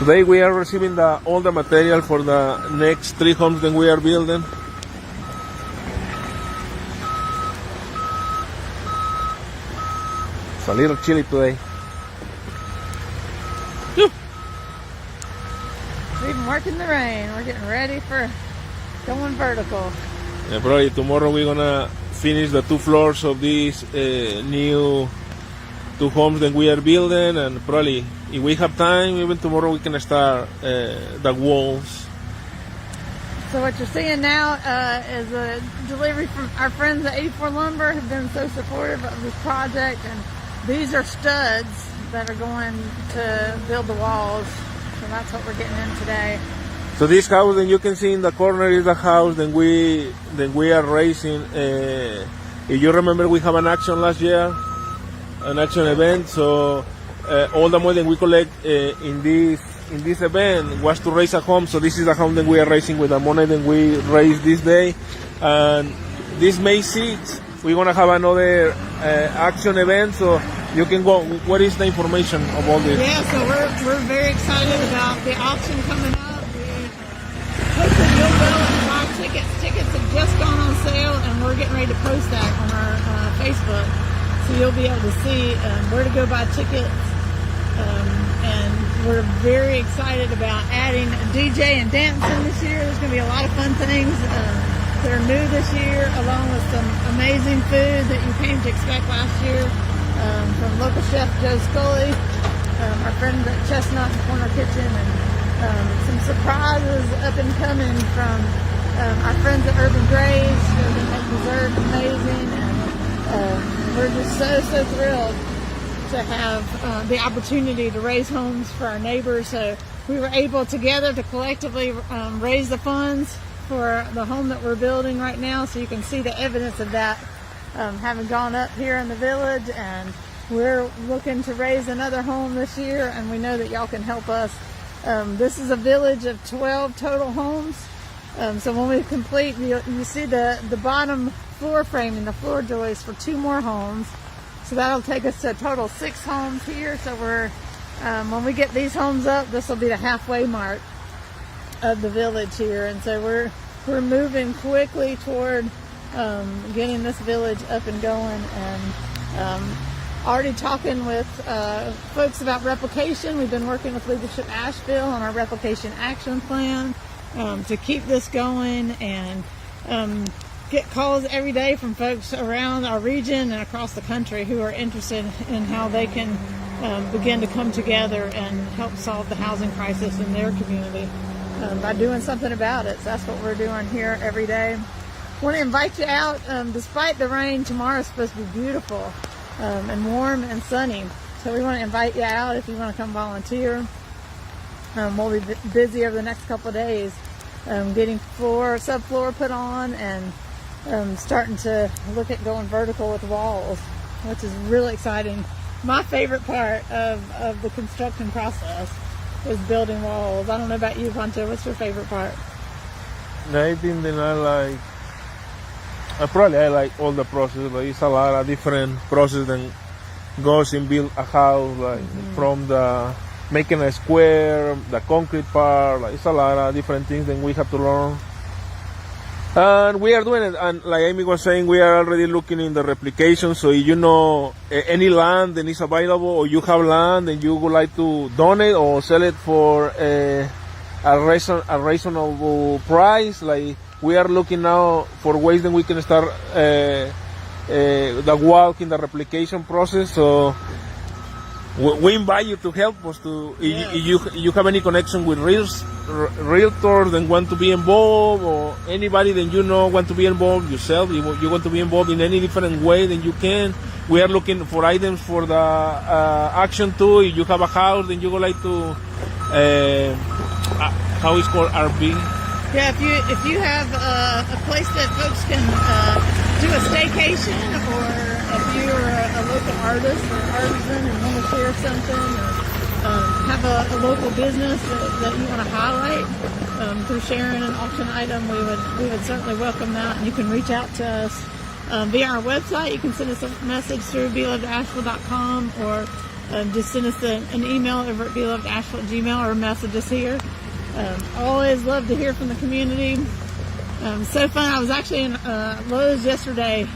Today we are receiving all the material for the next 3 homes that we are building. It's a little chilly today. We've been working the rain. We're getting ready for going vertical. Yeah, probably tomorrow we're gonna finish the 2 floors of these new 2 homes that we are building, and probably if we have time, even tomorrow we can start the walls. So what you're seeing now is a delivery from our friends at 84 Lumber, who've been so supportive of this project, and these are studs that are going to build the walls. So that's what we're getting in today. So this house that you can see in the corner is the house that we are raising. If you remember, we have an action last year, an action event. So all the money that we collect in this event was to raise a home. So this is the home that we are raising with the money that we raised this day. And this May 6th, we're gonna have another action event. So you can go. What is the information of all this? Yeah, so we're very excited about the auction coming up. Hopefully you'll go and buy tickets. Tickets have just gone on sale, and we're getting ready to post that on our Facebook. So you'll be able to see where to go buy tickets. And we're very excited about adding a DJ and dancing this year. There's going to be a lot of fun things that are new this year, along with some amazing food that you came to expect last year from local chef Joe Scully, our friends at Chestnut and Corner Kitchen, and some surprises up and coming from our friends at Urban Graves. They're going to make dessert amazing, and we're just so thrilled to have the opportunity to raise homes for our neighbors. So we were able together to collectively raise the funds for the home that we're building right now. So you can see the evidence of that having gone up here in the village, and we're looking to raise another home this year, and we know that y'all can help us. This is a village of 12 total homes. So when we complete, you see the bottom floor framing, the floor joists for 2 more homes. So that'll take us to a total of 6 homes here. So we're when we get these homes up, this will be the halfway mark of the village here. And so we're moving quickly toward getting this village up and going, and already talking with folks about replication. We've been working with Leadership Asheville on our replication action plan to keep this going, and get calls every day from folks around our region and across the country who are interested in how they can begin to come together and help solve the housing crisis in their community by doing something about it. So that's what we're doing here every day. I want to invite you out. Despite the rain, tomorrow's supposed to be beautiful and warm and sunny. So we want to invite you out if you want to come volunteer. We'll be busy over the next couple of days getting subfloor put on, and starting to look at going vertical with walls, which is really exciting. My favorite part of the construction process is building walls. I don't know about you, Poncho. What's your favorite part? I think that I like all the process. Like, it's a lot of different process that goes in build a house, like from the making a square, the concrete part. Like, it's a lot of different things that we have to learn. And we are doing it, and like Amy was saying, we are already looking in the replication. So if you know any land that is available, or you have land and you would like to donate or sell it for a reasonable price, like, we are looking now for ways that we can start the walk in the replication process. So we invite you to help us to, if you have any connection with realtors that want to be involved, or anybody that you know want to be involved, yourself, you want to be involved in any different way, then you can. We are looking for items for the action too. If you have a house, then you would like to, how is called RV? Yeah, if you have a place that folks can do a staycation, or if you're a local artist or artisan and want to share something, or have a local business that you want to highlight through sharing an auction item, we would certainly welcome that. And you can reach out to us via our website. You can send us a message through BeLovedAsheville.com, or just send us an email over at BeLovedAsheville@gmail or message us here. Always love to hear from the community. So fun. I was actually in Lowe's yesterday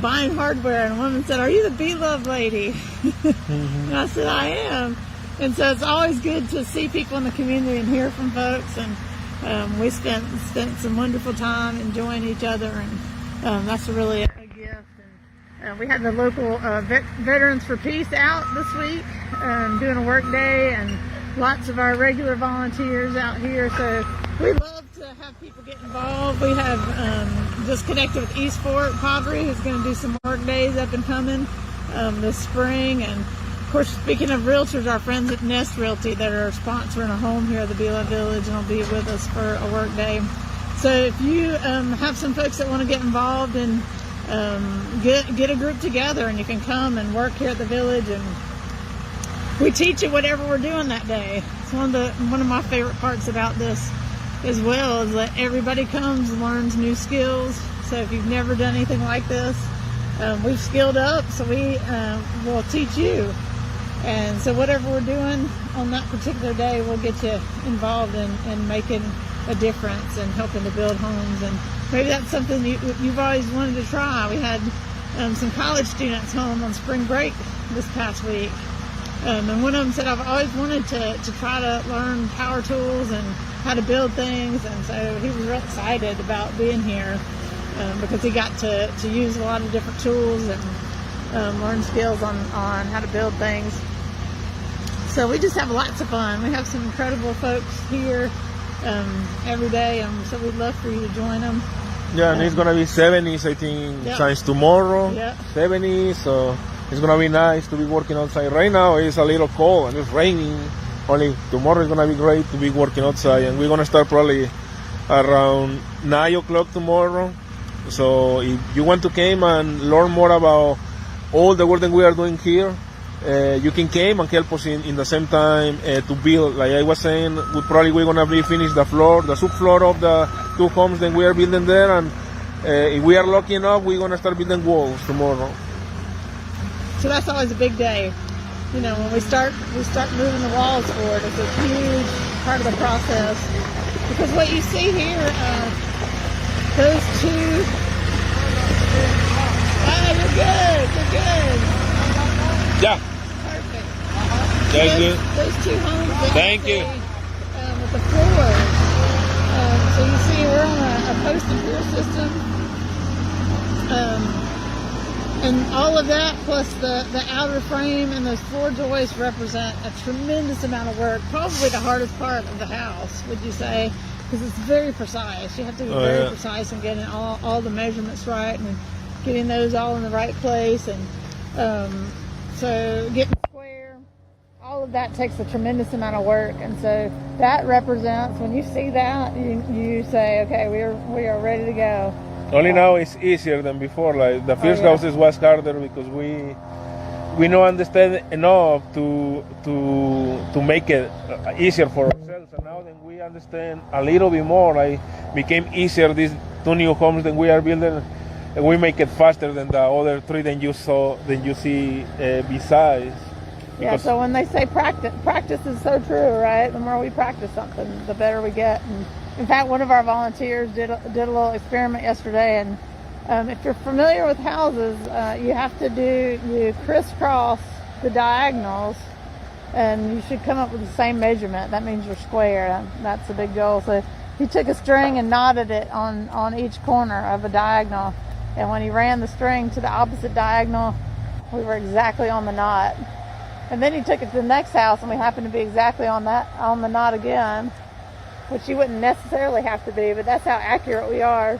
buying hardware, and a woman said, "Are you the BeLoved lady?" And I said, "I am." And so it's always good to see people in the community and hear from folks. And we spent some wonderful time enjoying each other, and that's really a gift. And we had the local Veterans for Peace out this week, doing a work day, and lots of our regular volunteers out here. So we love to have people get involved. We have just connected with East Fort Pottery, who's going to do some work days up and coming this spring. And of course, speaking of realtors, our friends at Nest Realty that are sponsoring a home here at the BeLoved Village and will be with us for a work day. So if you have some folks that want to get involved and get a group together, and you can come and work here at the village, and we teach you whatever we're doing that day. It's one of my favorite parts about this as well, is that everybody comes and learns new skills. So if you've never done anything like this, we've skilled up, so we will teach you. And so whatever we're doing on that particular day, we'll get you involved in making a difference and helping to build homes. And maybe that's something you've always wanted to try. We had some college students home on spring break this past week. And one of them said, "I've always wanted to try to learn power tools and how to build things." And so he was real excited about being here because he got to use a lot of different tools and learn skills on how to build things. So we just have lots of fun. We have some incredible folks here every day, and so we'd love for you to join them. Yeah, and it's going to be 70s, I think, Yep. since tomorrow. Yep. 70s, so it's going to be nice to be working outside. Right now, it's a little cold and it's raining. Only tomorrow is going to be great to be working outside. And we're going to start probably around 9 o'clock tomorrow. So if you want to come and learn more about all the work that we are doing here, you can come and help us in the same time to build. Like I was saying, we're going to be finish the subfloor of the 2 homes that we are building there. And if we are lucky enough, we're going to start building walls tomorrow. So that's always a big day. You know, when we start moving the walls forward, it's a huge part of the process. Because what you see here, those two, you're good. Yeah. Perfect. That's good. Those 2 homes that Thank you. with the floors. So you see we're on a posted floor system. And all of that, plus the outer frame and those floor joists, represent a tremendous amount of work. Probably the hardest part of the house, would you say? Because it's very precise. You have to be very precise in getting all the measurements right and getting those all in the right place. And so getting square, all of that takes a tremendous amount of work. And so that represents, when you see that, you say, okay, we are ready to go. Only now it's easier than before. Like the first houses was harder because we don't understand enough to make it easier for ourselves. And now that we understand a little bit more, like became easier. These 2 new homes that we are building, and we make it faster than the other 3 that you see besides. Yeah. So when they say practice is so true, right? The more we practice something, the better we get. And in fact, one of our volunteers did a little experiment yesterday, and if you're familiar with houses, you crisscross the diagonals, and you should come up with the same measurement. That means you're square. That's a big goal. So he took a string and knotted it on each corner of a diagonal, and when he ran the string to the opposite diagonal, we were exactly on the knot. And then he took it to the next house, and we happened to be exactly on the knot again, which you wouldn't necessarily have to be, but that's how accurate we are.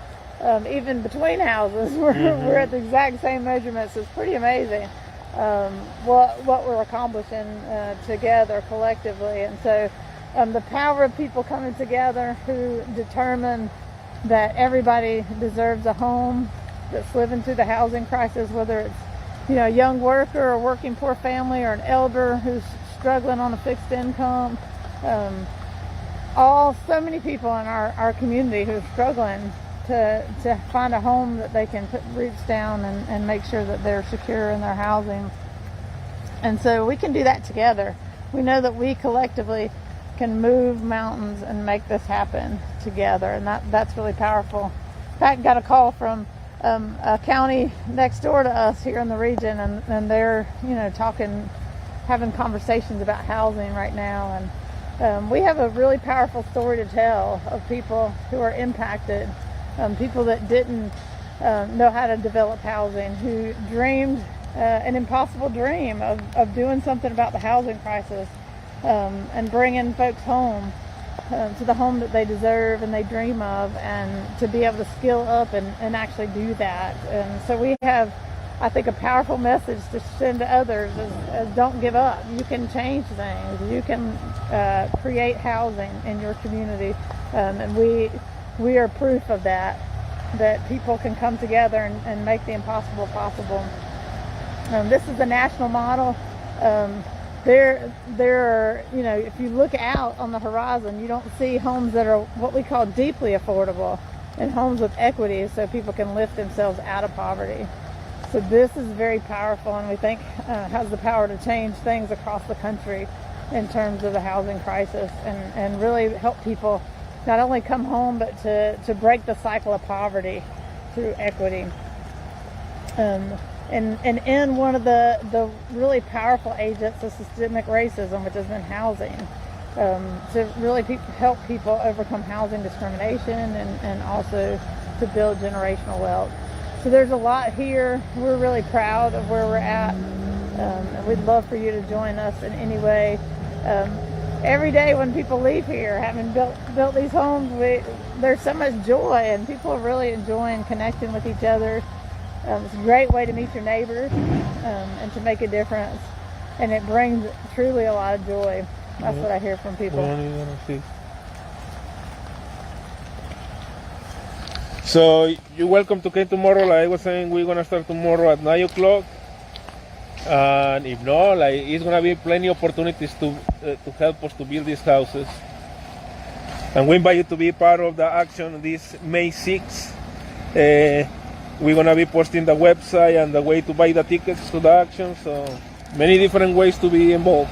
Even between houses, we're at the exact same measurements. It's pretty amazing what we're accomplishing together collectively. And so the power of people coming together who determine that everybody deserves a home, that's living through the housing crisis, whether it's a young worker or working poor family or an elder who's struggling on a fixed income. So many people in our community who are struggling to find a home that they can put roots down and make sure that they're secure in their housing. And so we can do that together. We know that we collectively can move mountains and make this happen together, and that's really powerful. In fact, got a call from a county next door to us here in the region, and they're talking, having conversations about housing right now, and we have a really powerful story to tell of people who are impacted, people that didn't know how to develop housing, who dreamed an impossible dream of doing something about the housing crisis, and bringing folks home to the home that they deserve and they dream of, and to be able to skill up and actually do that. And so we have, I think, a powerful message to send to others as don't give up. You can change things. You can create housing in your community, and we are proof of that people can come together and make the impossible possible. This is the national model. There are, if you look out on the horizon, you don't see homes that are what we call deeply affordable, and homes with equity so people can lift themselves out of poverty. So this is very powerful, and we think has the power to change things across the country in terms of the housing crisis, and really help people not only come home, but to break the cycle of poverty through equity. And in one of the really powerful agents of systemic racism, which has been housing, to really help people overcome housing discrimination, and also to build generational wealth. So there's a lot here. We're really proud of where we're at, and we'd love for you to join us in any way. Every day when people leave here, having built these homes, there's so much joy, and people are really enjoying connecting with each other. It's a great way to meet your neighbors, and to make a difference, and it brings truly a lot of joy. That's what I hear from people. So you're welcome to come tomorrow. Like I was saying, we're gonna start tomorrow at 9 o'clock, and if not, it's gonna be plenty of opportunities to help us to build these houses. And we invite you to be part of the action this May 6th. We're going to be posting the website and the way to buy the tickets to the action, so many different ways to be involved.